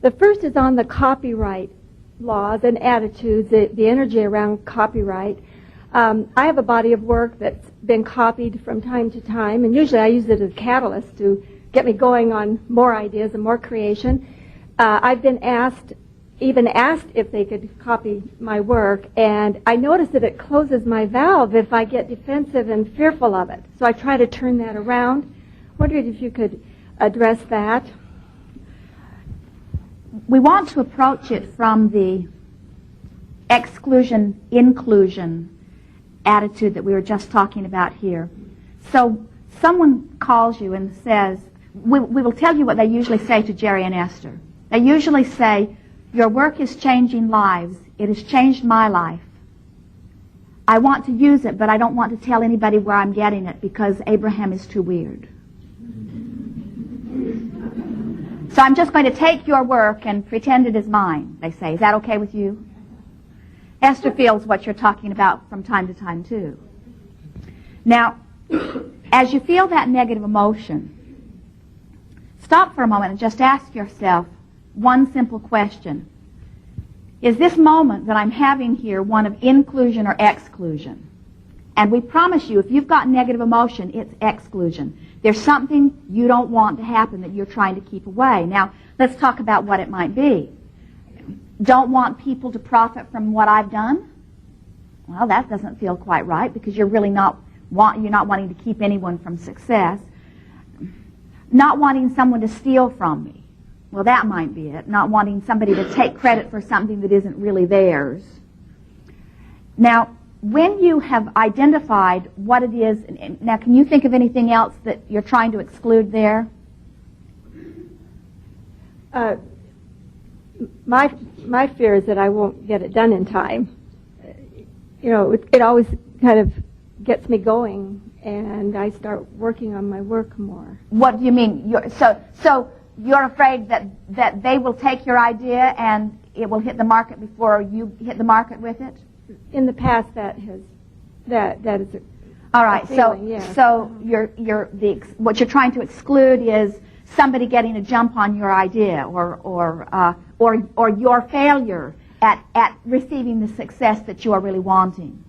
The first is on the copyright laws and attitudes, the energy around copyright. I have a body of work that's been copied from time to time, and usually I use it as a catalyst to get me going on more ideas and more creation. I've been even asked if they could copy my work, and I notice that it closes my valve if I get defensive and fearful of it. So I try to turn that around. Wondered if you could address that. We want to approach it from the exclusion-inclusion attitude that we were just talking about here. So someone calls you and says, we will tell you what they usually say to Jerry and Esther. They usually say, your work is changing lives. It has changed my life. I want to use it, but I don't want to tell anybody where I'm getting it because Abraham is too weird. So I'm just going to take your work and pretend it is mine, they say. Is that okay with you? Esther feels what you're talking about from time to time, too. Now, as you feel that negative emotion, stop for a moment and just ask yourself one simple question. Is this moment that I'm having here one of inclusion or exclusion? And we promise you, if you've got negative emotion, it's exclusion. There's something you don't want to happen that you're trying to keep away. Now, let's talk about what it might be. Don't want people to profit from what I've done? Well, that doesn't feel quite right because you're really not wanting to keep anyone from success. Not wanting someone to steal from me. Well, that might be it. Not wanting somebody to take credit for something that isn't really theirs. Now, when you have identified what it is, now can you think of anything else that you're trying to exclude there? My fear is that I won't get it done in time. You know, it always kind of gets me going, and I start working on my work more. What do you mean? So you're afraid that they will take your idea and it will hit the market before you hit the market with it? In the past, that is. All right. Feeling, yeah. So what you're trying to exclude is somebody getting a jump on your idea, or your failure at receiving the success that you are really wanting.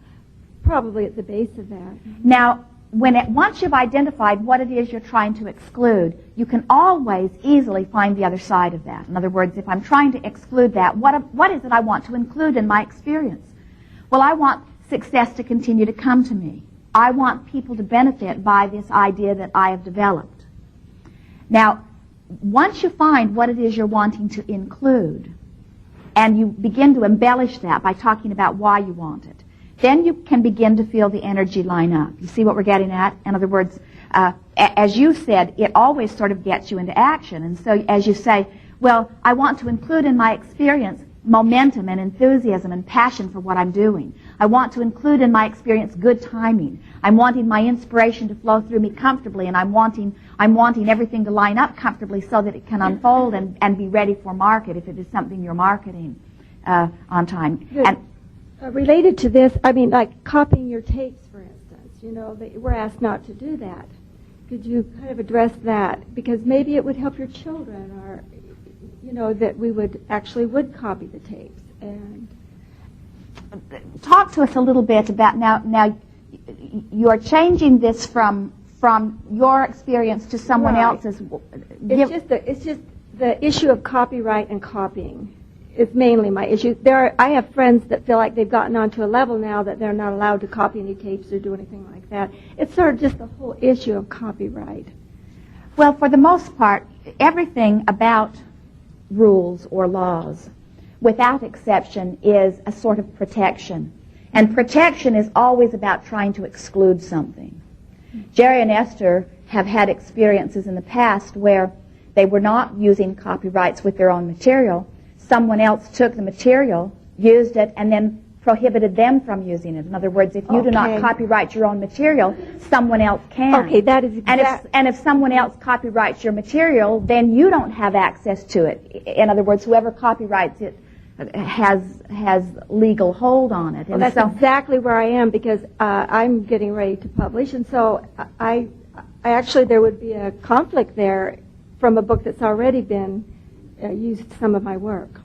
Probably at the base of that. Now, once you've identified what it is you're trying to exclude, you can always easily find the other side of that. In other words, if I'm trying to exclude that, what is it I want to include in my experience? Well, I want success to continue to come to me. I want people to benefit by this idea that I have developed. Now, once you find what it is you're wanting to include, and you begin to embellish that by talking about why you want it, then you can begin to feel the energy line up. You see what we're getting at? In other words, as you said, it always sort of gets you into action. And so as you say, well, I want to include in my experience momentum and enthusiasm and passion for what I'm doing. I want to include in my experience good timing. I'm wanting my inspiration to flow through me comfortably, and I'm wanting everything to line up comfortably so that it can unfold and be ready for market if it is something you're marketing on time. And related to this, I mean, like copying your tapes, for instance, we're asked not to do that. Could you kind of address that? Because maybe it would help your children, or, that we would copy the tapes. And talk to us a little bit about now you're changing this from your experience to someone else's. It's just the issue of copyright and copying. It's mainly my issue. I have friends that feel like they've gotten onto a level now that they're not allowed to copy any tapes or do anything like that. It's sort of just the whole issue of copyright. Well, for the most part, everything about rules or laws, without exception, is a sort of protection. And protection is always about trying to exclude something. Jerry and Esther have had experiences in the past where they were not using copyrights with their own material. Someone else took the material, used it, and then prohibited them from using it. In other words, if you do not copyright your own material, someone else can. Okay, that is exactly. And if someone else copyrights your material, then you don't have access to it. In other words, whoever copyrights it has legal hold on it. Well, that's exactly where I am, because I'm getting ready to publish, and so I actually there would be a conflict there from a book that's already been used some of my work.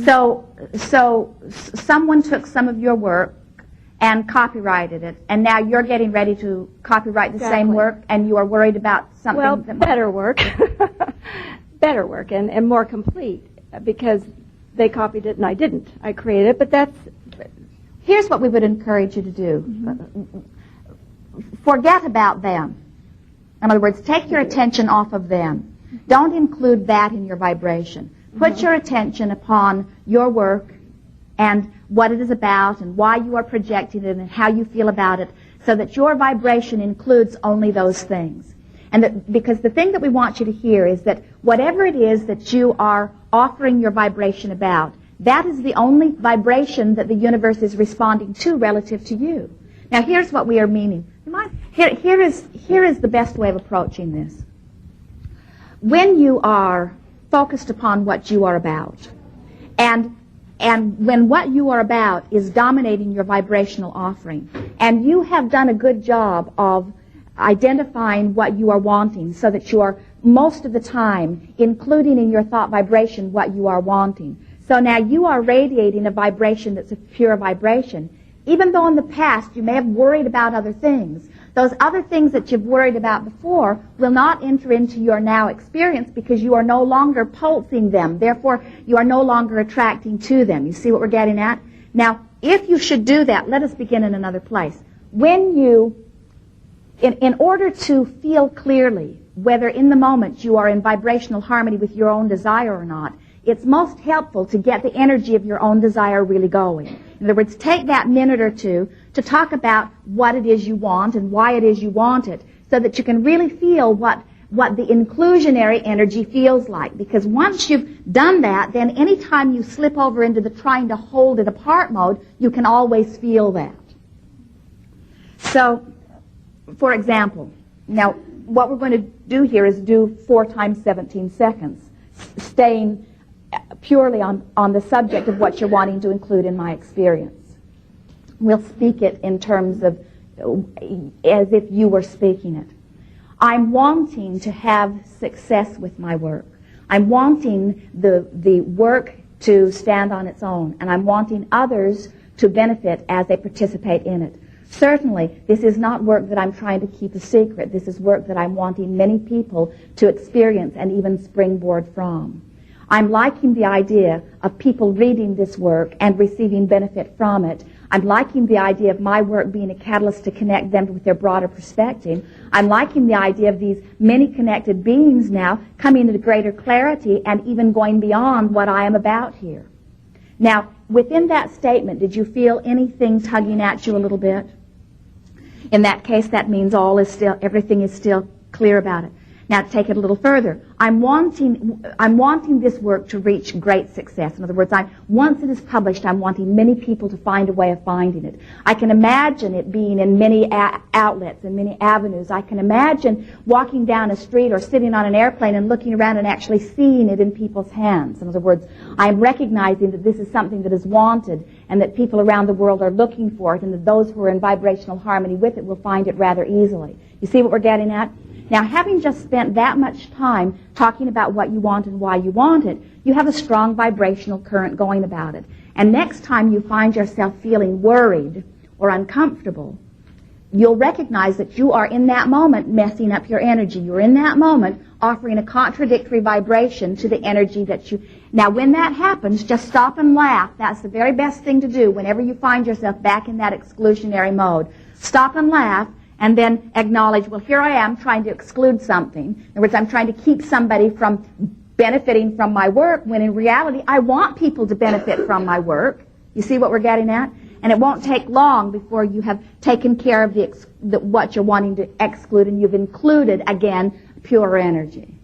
So someone took some of your work and copyrighted it, and now you're getting ready to copyright the same work, and you are worried about something. Well, better work, better work, and more complete, because they copied it and I didn't. I created it, but that's. Here's what we would encourage you to do. Forget about them. In other words, take your attention off of them. Don't include that in your vibration. Put your attention upon your work and what it is about and why you are projecting it and how you feel about it, so that your vibration includes only those things. And because the thing that we want you to hear is that whatever it is that you are offering your vibration about, that is the only vibration that the universe is responding to relative to you. Now here's what we are meaning. Here is the best way of approaching this. When you are focused upon what you are about, and when what you are about is dominating your vibrational offering, and you have done a good job of identifying what you are wanting so that you are most of the time including in your thought vibration what you are wanting. So now you are radiating a vibration that's a pure vibration. Even though in the past you may have worried about other things, those other things that you've worried about before will not enter into your now experience because you are no longer pulsing them. Therefore, you are no longer attracting to them. You see what we're getting at? Now, if you should do that, let us begin in another place. When you, in order to feel clearly whether in the moment you are in vibrational harmony with your own desire or not, it's most helpful to get the energy of your own desire really going. In other words, take that minute or two to talk about what it is you want and why it is you want it, so that you can really feel what the inclusionary energy feels like. Because once you've done that, then any time you slip over into the trying to hold it apart mode, you can always feel that. So, for example, now what we're going to do here is do 4 times 17 seconds, staying purely on the subject of what you're wanting to include in my experience. We'll speak it in terms of as if you were speaking it. I'm wanting to have success with my work. I'm wanting the work to stand on its own, and I'm wanting others to benefit as they participate in it. Certainly, this is not work that I'm trying to keep a secret. This is work that I'm wanting many people to experience and even springboard from. I'm liking the idea of people reading this work and receiving benefit from it. I'm liking the idea of my work being a catalyst to connect them with their broader perspective. I'm liking the idea of these many connected beings now coming into greater clarity and even going beyond what I am about here. Now, within that statement, did you feel anything tugging at you a little bit? In that case, that means everything is still clear about it. Now, to take it a little further, I'm wanting this work to reach great success. In other words, once it is published, I'm wanting many people to find a way of finding it. I can imagine it being in many outlets and many avenues. I can imagine walking down a street or sitting on an airplane and looking around and actually seeing it in people's hands. In other words, I'm recognizing that this is something that is wanted and that people around the world are looking for it, and that those who are in vibrational harmony with it will find it rather easily. You see what we're getting at? Now, having just spent that much time talking about what you want and why you want it, you have a strong vibrational current going about it. And next time you find yourself feeling worried or uncomfortable, you'll recognize that you are in that moment messing up your energy. You're in that moment offering a contradictory vibration to the energy that you... Now, when that happens, just stop and laugh. That's the very best thing to do whenever you find yourself back in that exclusionary mode. Stop and laugh. And then acknowledge, well, here I am trying to exclude something. In other words, I'm trying to keep somebody from benefiting from my work, when in reality, I want people to benefit from my work. You see what we're getting at? And it won't take long before you have taken care of what you're wanting to exclude, and you've included, again, pure energy.